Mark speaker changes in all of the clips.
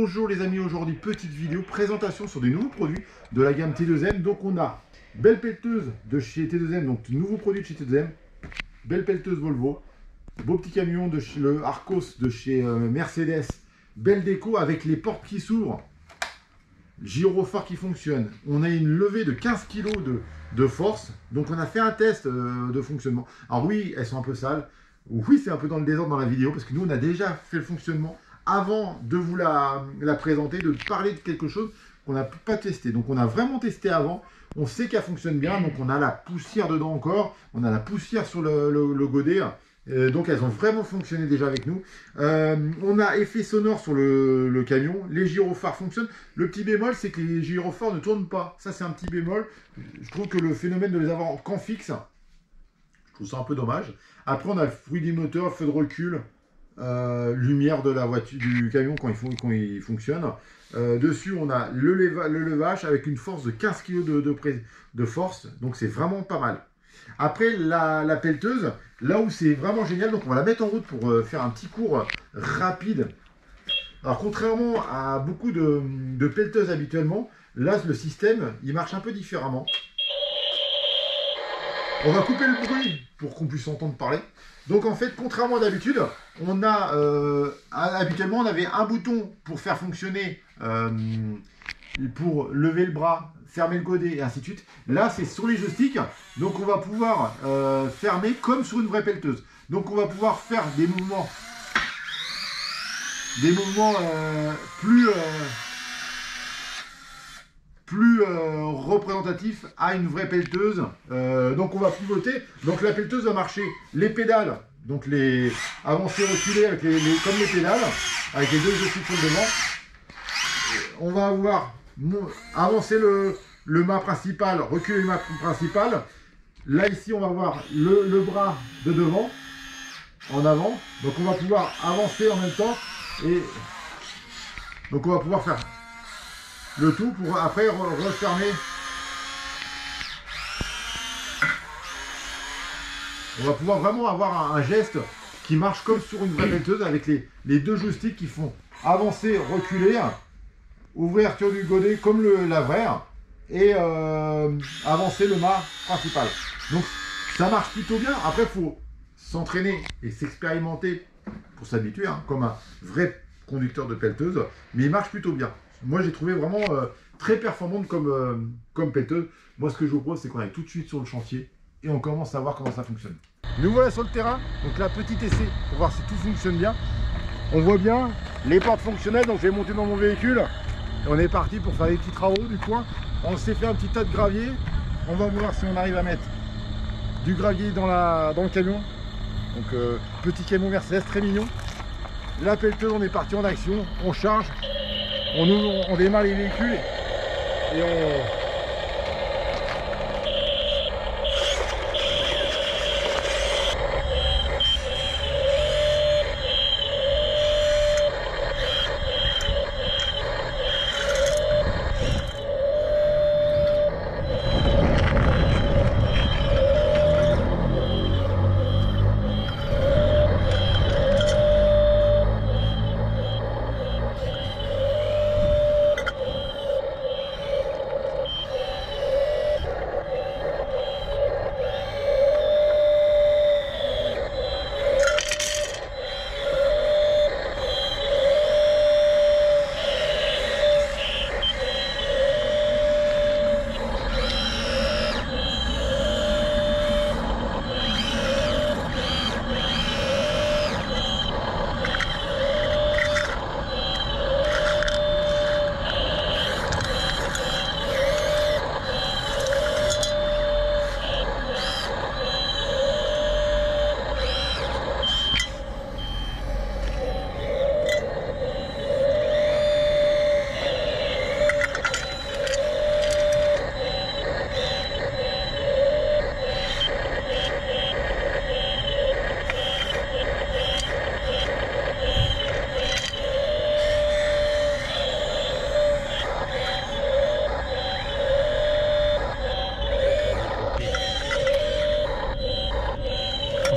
Speaker 1: Bonjour les amis, aujourd'hui petite vidéo présentation sur des nouveaux produits de la gamme T2M. Donc on a belle pelleteuse de chez T2M, donc nouveau produit de chez T2M, belle pelleteuse Volvo, beau petit camion de chez le Arcos de chez Mercedes, belle déco avec les portes qui s'ouvrent, gyrophare qui fonctionne. On a une levée de 15 kg de force, donc on a fait un test de fonctionnement. Alors oui, elles sont un peu sales, oui c'est un peu dans le désordre dans la vidéo parce que nous on a déjà fait le fonctionnement avant de vous la présenter, de parler de quelque chose qu'on n'a pas testé. Donc on a vraiment testé avant, on sait qu'elle fonctionne bien, donc on a la poussière dedans encore, on a la poussière sur le godet, donc elles ont vraiment fonctionné déjà avec nous. On a effet sonore sur le camion, les gyrophares fonctionnent. Le petit bémol, c'est que les gyrophares ne tournent pas, ça c'est un petit bémol. Je trouve que le phénomène de les avoir en camp fixe, je trouve ça un peu dommage. Après on a le fruit du moteur, feu de recul, lumière de la voiture, du camion quand il fonctionne. Dessus on a le levage avec une force de 15 kg de force, donc c'est vraiment pas mal. Après la pelleteuse, là où c'est vraiment génial, donc on va la mettre en route pour faire un petit cours rapide. Alors contrairement à beaucoup de pelleteuses habituellement, là le système il marche un peu différemment. On va couper le bruit pour qu'on puisse entendre parler. Donc en fait, contrairement à d'habitude, on a habituellement on avait un bouton pour faire fonctionner, pour lever le bras, fermer le godet et ainsi de suite. Là, c'est sur les joysticks, donc on va pouvoir fermer comme sur une vraie pelleteuse. Donc on va pouvoir faire des mouvements plus représentatif à une vraie pelleteuse. Donc on va pivoter, donc la pelleteuse va marcher les pédales, donc les avancer reculer avec comme les pédales avec les deux joysticks sur le devant. On va avoir avancer le mât principal, reculer le mât principal. Là ici on va avoir le bras de devant en avant, donc on va pouvoir avancer en même temps et donc on va pouvoir faire le tout pour après refermer. On va pouvoir vraiment avoir un geste qui marche comme sur une vraie pelleteuse avec les deux joysticks qui font avancer, reculer, ouverture du godet comme la vraie et avancer le mât principal. Donc ça marche plutôt bien. Après il faut s'entraîner et s'expérimenter pour s'habituer, hein, comme un vrai conducteur de pelleteuse, mais il marche plutôt bien. Moi j'ai trouvé vraiment très performante comme pelleteuse. Moi ce que je vous propose c'est qu'on aille tout de suite sur le chantier et on commence à voir comment ça fonctionne. Nous voilà sur le terrain, donc là petit essai pour voir si tout fonctionne bien. On voit bien les portes fonctionnelles, donc je vais monter dans mon véhicule. Et on est parti pour faire les petits travaux du coin. On s'est fait un petit tas de gravier. On va voir si on arrive à mettre du gravier dans le camion. Donc petit camion Mercedes très mignon. La pelleteuse, on est parti en action, on charge. On démarre les véhicules et on...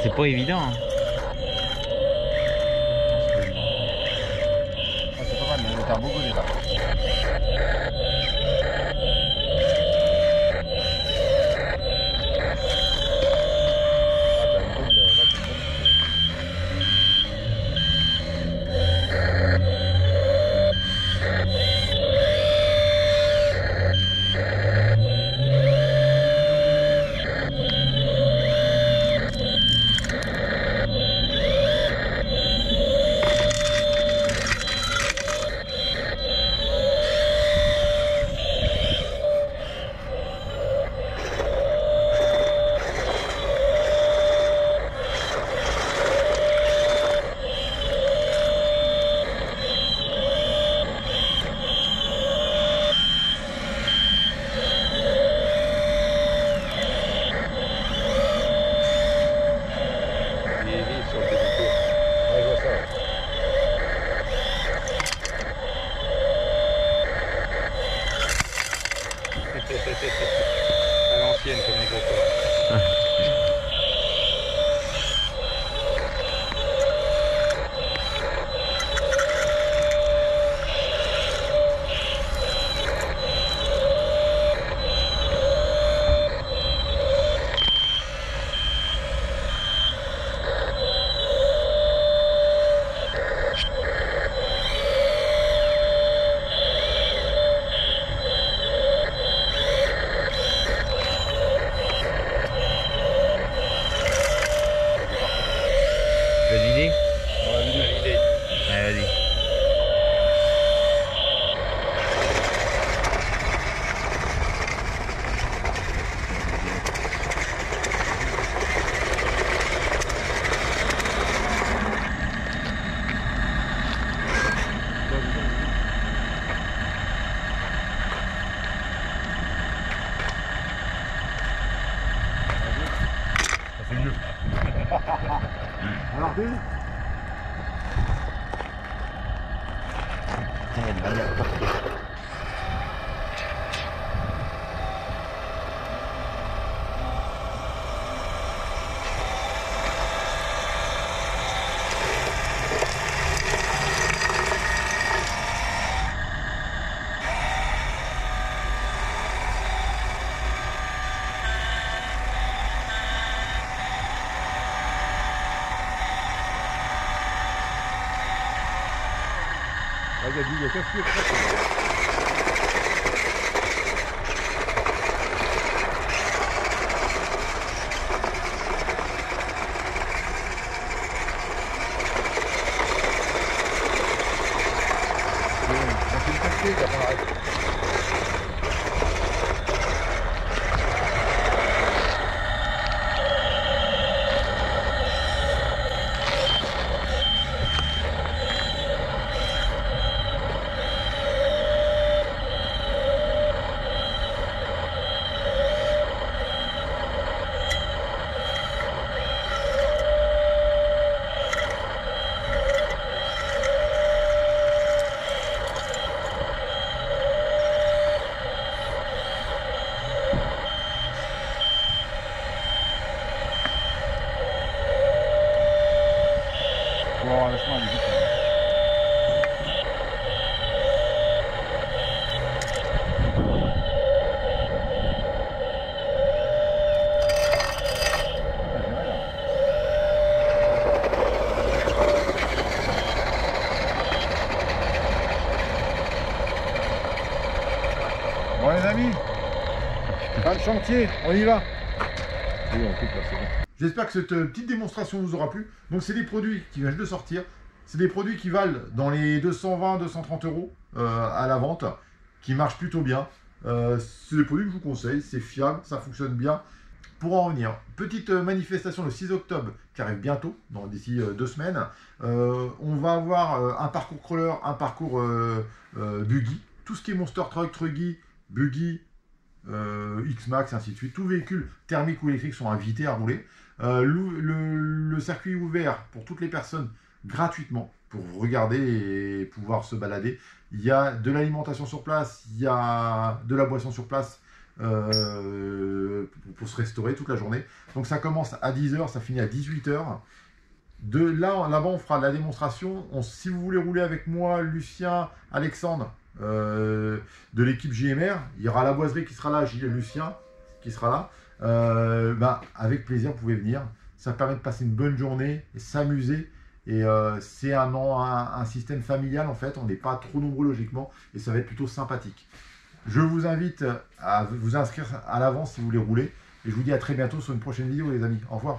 Speaker 2: C'est pas évident. Hein.
Speaker 1: Ah, c'est pas mal, mais un beau bonnet là.
Speaker 3: À l'ancienne comme les gros corps.
Speaker 2: Tu veux vider?
Speaker 3: On va vider.
Speaker 2: Allez, vas-y.
Speaker 1: C'est mieux. Alors, deux. Regarde, il y a qu'un fil. Bon, laisse-moi aller vite. Bon les amis, fin de chantier, on y va. Oui, on coupe là, c'est bon. J'espère que cette petite démonstration vous aura plu. Donc c'est des produits qui viennent de sortir. C'est des produits qui valent dans les 220-230 euros à la vente, qui marchent plutôt bien. C'est des produits que je vous conseille, c'est fiable, ça fonctionne bien. Pour en revenir, petite manifestation le 6 octobre qui arrive bientôt, d'ici 2 semaines. On va avoir un parcours crawler, un parcours buggy. Tout ce qui est monster truck, truggy, buggy, X-Max, ainsi de suite. Tous véhicules thermiques ou électriques sont invités à rouler. Le circuit est ouvert pour toutes les personnes gratuitement pour regarder et pouvoir se balader. Il y a de l'alimentation sur place, il y a de la boisson sur place pour se restaurer toute la journée. Donc ça commence à 10 h, ça finit à 18 h. Là-bas, on fera la démonstration. Si vous voulez rouler avec moi, Lucien, Alexandre, de l'équipe JMR, il y aura la boiserie qui sera là, Lucien qui sera là. Avec plaisir, vous pouvez venir. Ça permet de passer une bonne journée et s'amuser. Et c'est un système familial en fait. On n'est pas trop nombreux logiquement et ça va être plutôt sympathique. Je vous invite à vous inscrire à l'avance si vous voulez rouler. Et je vous dis à très bientôt sur une prochaine vidéo les amis. Au revoir.